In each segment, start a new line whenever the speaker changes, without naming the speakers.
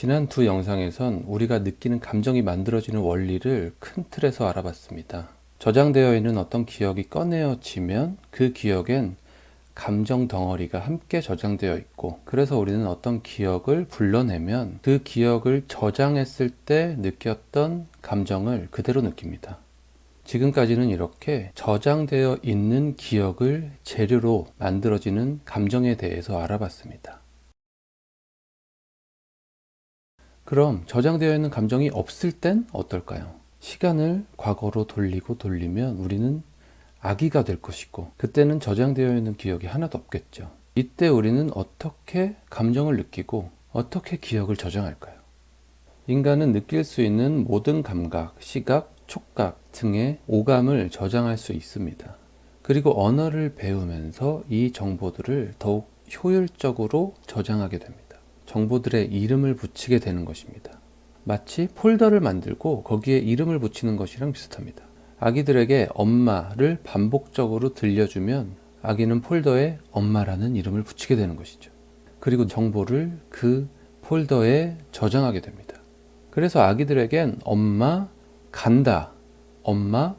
지난 두 영상에선 우리가 느끼는 감정이 만들어지는 원리를 큰 틀에서 알아봤습니다. 저장되어 있는 어떤 기억이 꺼내어지면 그 기억엔 감정 덩어리가 함께 저장되어 있고, 그래서 우리는 어떤 기억을 불러내면 그 기억을 저장했을 때 느꼈던 감정을 그대로 느낍니다. 지금까지는 이렇게 저장되어 있는 기억을 재료로 만들어지는 감정에 대해서 알아봤습니다. 그럼 저장되어 있는 감정이 없을 땐 어떨까요? 시간을 과거로 돌리고 돌리면 우리는 아기가 될 것이고, 그때는 저장되어 있는 기억이 하나도 없겠죠. 이때 우리는 어떻게 감정을 느끼고 어떻게 기억을 저장할까요? 인간은 느낄 수 있는 모든 감각, 시각, 촉각 등의 오감을 저장할 수 있습니다. 그리고 언어를 배우면서 이 정보들을 더욱 효율적으로 저장하게 됩니다. 정보들의 이름을 붙이게 되는 것입니다. 마치 폴더를 만들고 거기에 이름을 붙이는 것이랑 비슷합니다. 아기들에게 엄마를 반복적으로 들려주면 아기는 폴더에 엄마라는 이름을 붙이게 되는 것이죠. 그리고 정보를 그 폴더에 저장하게 됩니다. 그래서 아기들에겐 엄마 간다, 엄마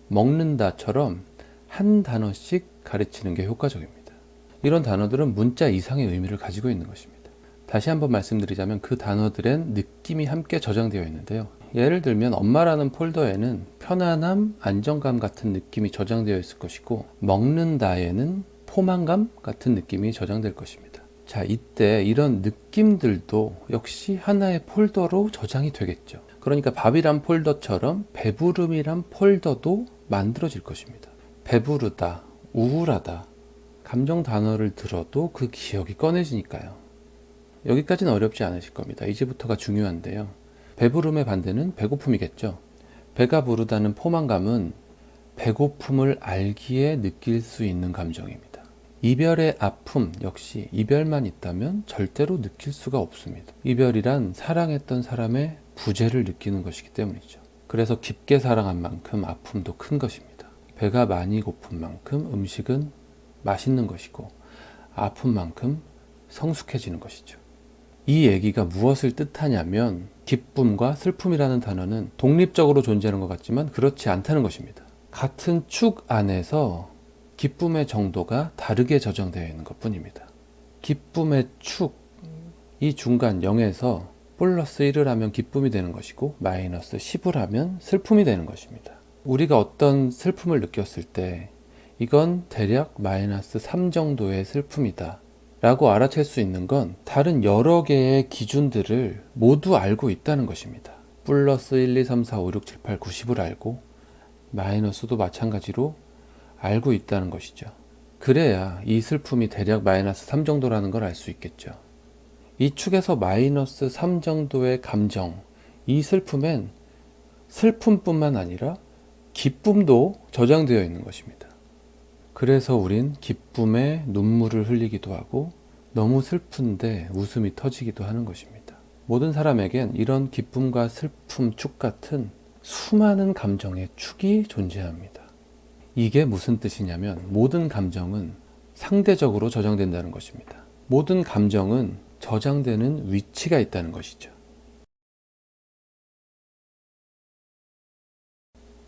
먹는다처럼 한 단어씩 가르치는 게 효과적입니다. 이런 단어들은 문자 이상의 의미를 가지고 있는 것입니다. 다시 한번 말씀드리자면 그 단어들엔 느낌이 함께 저장되어 있는데요. 예를 들면 엄마라는 폴더에는 편안함, 안정감 같은 느낌이 저장되어 있을 것이고, 먹는다에는 포만감 같은 느낌이 저장될 것입니다. 자, 이때 이런 느낌들도 역시 하나의 폴더로 저장이 되겠죠. 그러니까 밥이란 폴더처럼 배부름이란 폴더도 만들어질 것입니다. 배부르다, 우울하다, 감정 단어를 들어도 그 기억이 꺼내지니까요. 여기까지는 어렵지 않으실 겁니다. 이제부터가 중요한데요. 배부름의 반대는 배고픔이겠죠. 배가 부르다는 포만감은 배고픔을 알기에 느낄 수 있는 감정입니다. 이별의 아픔 역시 이별만 있다면 절대로 느낄 수가 없습니다. 이별이란 사랑했던 사람의 부재를 느끼는 것이기 때문이죠. 그래서 깊게 사랑한 만큼 아픔도 큰 것입니다. 배가 많이 고픈 만큼 음식은 맛있는 것이고, 아픈 만큼 성숙해지는 것이죠. 이 얘기가 무엇을 뜻하냐면, 기쁨과 슬픔이라는 단어는 독립적으로 존재하는 것 같지만 그렇지 않다는 것입니다. 같은 축 안에서 기쁨의 정도가 다르게 저장되어 있는 것 뿐입니다. 기쁨의 축, 이 중간 0에서 플러스 1을 하면 기쁨이 되는 것이고, 마이너스 10을 하면 슬픔이 되는 것입니다. 우리가 어떤 슬픔을 느꼈을 때 이건 대략 마이너스 3 정도의 슬픔이다 라고 알아챌 수 있는 건 다른 여러 개의 기준들을 모두 알고 있다는 것입니다. 플러스 1, 2, 3, 4, 5, 6, 7, 8, 90을 알고, 마이너스도 마찬가지로 알고 있다는 것이죠. 그래야 이 슬픔이 대략 마이너스 3 정도라는 걸 알 수 있겠죠. 이 축에서 마이너스 3 정도의 감정, 이 슬픔엔 슬픔뿐만 아니라 기쁨도 저장되어 있는 것입니다. 그래서 우린 기쁨에 눈물을 흘리기도 하고, 너무 슬픈데 웃음이 터지기도 하는 것입니다. 모든 사람에겐 이런 기쁨과 슬픔 축 같은 수많은 감정의 축이 존재합니다. 이게 무슨 뜻이냐면, 모든 감정은 상대적으로 저장된다는 것입니다. 모든 감정은 저장되는 위치가 있다는 것이죠.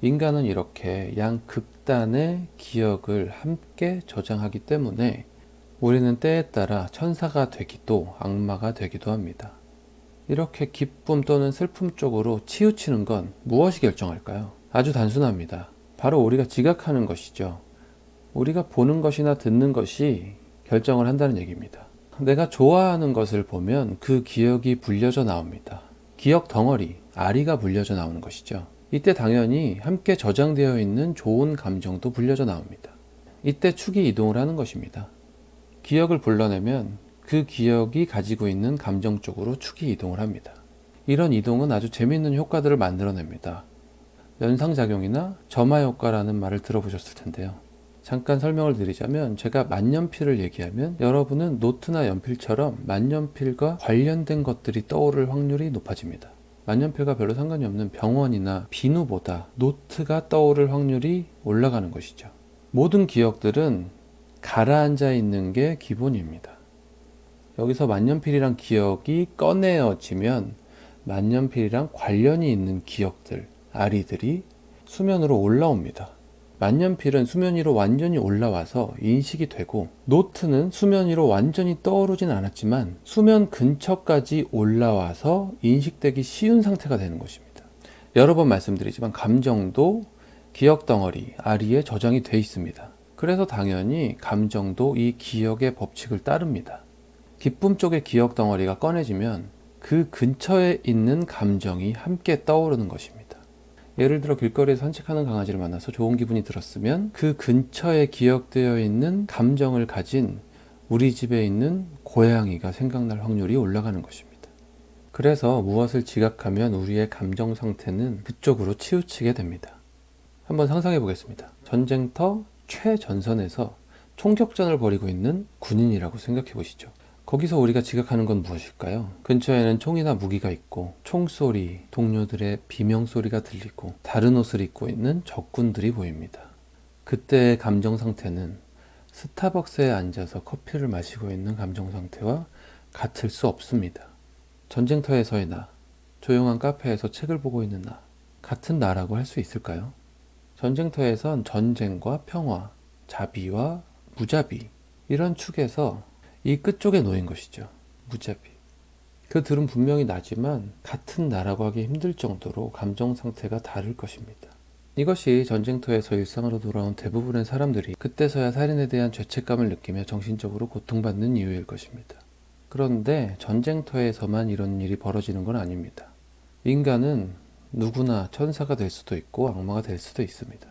인간은 이렇게 양극단의 기억을 함께 저장하기 때문에 우리는 때에 따라 천사가 되기도 악마가 되기도 합니다. 이렇게 기쁨 또는 슬픔 쪽으로 치우치는 건 무엇이 결정할까요? 아주 단순합니다. 바로 우리가 지각하는 것이죠. 우리가 보는 것이나 듣는 것이 결정을 한다는 얘기입니다. 내가 좋아하는 것을 보면 그 기억이 불려져 나옵니다. 기억 덩어리, 아리가 불려져 나오는 것이죠. 이때 당연히 함께 저장되어 있는 좋은 감정도 불려져 나옵니다. 이때 축이 이동을 하는 것입니다. 기억을 불러내면 그 기억이 가지고 있는 감정 쪽으로 축이 이동을 합니다. 이런 이동은 아주 재미있는 효과들을 만들어냅니다. 연상작용이나 점화효과라는 말을 들어보셨을 텐데요. 잠깐 설명을 드리자면, 제가 만년필을 얘기하면 여러분은 노트나 연필처럼 만년필과 관련된 것들이 떠오를 확률이 높아집니다. 만년필과 별로 상관이 없는 병원이나 비누보다 노트가 떠오를 확률이 올라가는 것이죠. 모든 기억들은 가라앉아 있는 게 기본입니다. 여기서 만년필이란 기억이 꺼내어지면 만년필이랑 관련이 있는 기억들, 아리들이 수면으로 올라옵니다. 만년필은 수면 위로 완전히 올라와서 인식이 되고, 노트는 수면 위로 완전히 떠오르진 않았지만 수면 근처까지 올라와서 인식되기 쉬운 상태가 되는 것입니다. 여러 번 말씀드리지만 감정도 기억 덩어리, 아리에 저장이 돼 있습니다. 그래서 당연히 감정도 이 기억의 법칙을 따릅니다. 기쁨 쪽의 기억 덩어리가 꺼내지면 그 근처에 있는 감정이 함께 떠오르는 것입니다. 예를 들어 길거리에서 산책하는 강아지를 만나서 좋은 기분이 들었으면 그 근처에 기억되어 있는 감정을 가진 우리 집에 있는 고양이가 생각날 확률이 올라가는 것입니다. 그래서 무엇을 지각하면 우리의 감정 상태는 그쪽으로 치우치게 됩니다. 한번 상상해 보겠습니다. 전쟁터 최전선에서 총격전을 벌이고 있는 군인이라고 생각해 보시죠. 거기서 우리가 지각하는 건 무엇일까요? 근처에는 총이나 무기가 있고, 총소리, 동료들의 비명소리가 들리고, 다른 옷을 입고 있는 적군들이 보입니다. 그때의 감정 상태는 스타벅스에 앉아서 커피를 마시고 있는 감정 상태와 같을 수 없습니다. 전쟁터에서의 나, 조용한 카페에서 책을 보고 있는 나, 같은 나라고 할 수 있을까요? 전쟁터에선 전쟁과 평화, 자비와 무자비, 이런 축에서 이 끝쪽에 놓인 것이죠. 무자비. 그 둘은 분명히 나지만 같은 나라고 하기 힘들 정도로 감정 상태가 다를 것입니다. 이것이 전쟁터에서 일상으로 돌아온 대부분의 사람들이 그때서야 살인에 대한 죄책감을 느끼며 정신적으로 고통받는 이유일 것입니다. 그런데 전쟁터에서만 이런 일이 벌어지는 건 아닙니다. 인간은 누구나 천사가 될 수도 있고 악마가 될 수도 있습니다.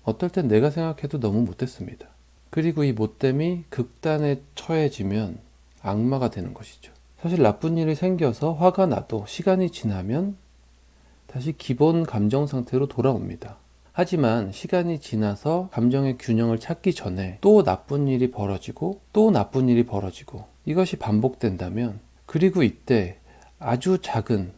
어떨 땐 내가 생각해도 너무 못됐습니다. 그리고 이 못됨이 극단에 처해지면 악마가 되는 것이죠. 사실 나쁜 일이 생겨서 화가 나도 시간이 지나면 다시 기본 감정 상태로 돌아옵니다. 하지만 시간이 지나서 감정의 균형을 찾기 전에 또 나쁜 일이 벌어지고 또 나쁜 일이 벌어지고 이것이 반복된다면, 그리고 이때 아주 작은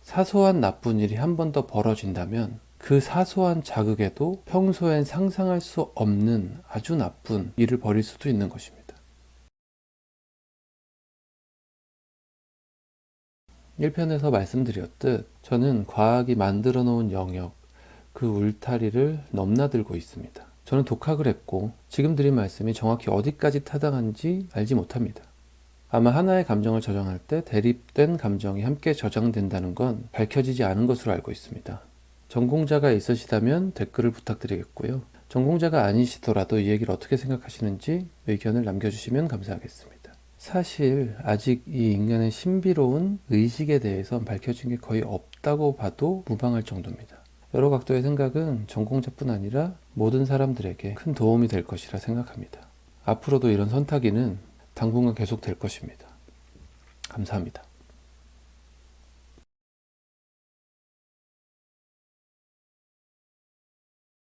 사소한 나쁜 일이 한 번 더 벌어진다면 그 사소한 자극에도 평소엔 상상할 수 없는 아주 나쁜 일을 벌일 수도 있는 것입니다. 1편에서 말씀드렸듯 저는 과학이 만들어 놓은 영역, 그 울타리를 넘나들고 있습니다. 저는 독학을 했고 지금 드린 말씀이 정확히 어디까지 타당한지 알지 못합니다. 아마 하나의 감정을 저장할 때 대립된 감정이 함께 저장된다는 건 밝혀지지 않은 것으로 알고 있습니다. 전공자가 있으시다면 댓글을 부탁드리겠고요. 전공자가 아니시더라도 이 얘기를 어떻게 생각하시는지 의견을 남겨주시면 감사하겠습니다. 사실 아직 이 인간의 신비로운 의식에 대해선 밝혀진 게 거의 없다고 봐도 무방할 정도입니다. 여러 각도의 생각은 전공자뿐 아니라 모든 사람들에게 큰 도움이 될 것이라 생각합니다. 앞으로도 이런 선타기는 당분간 계속 될 것입니다. 감사합니다.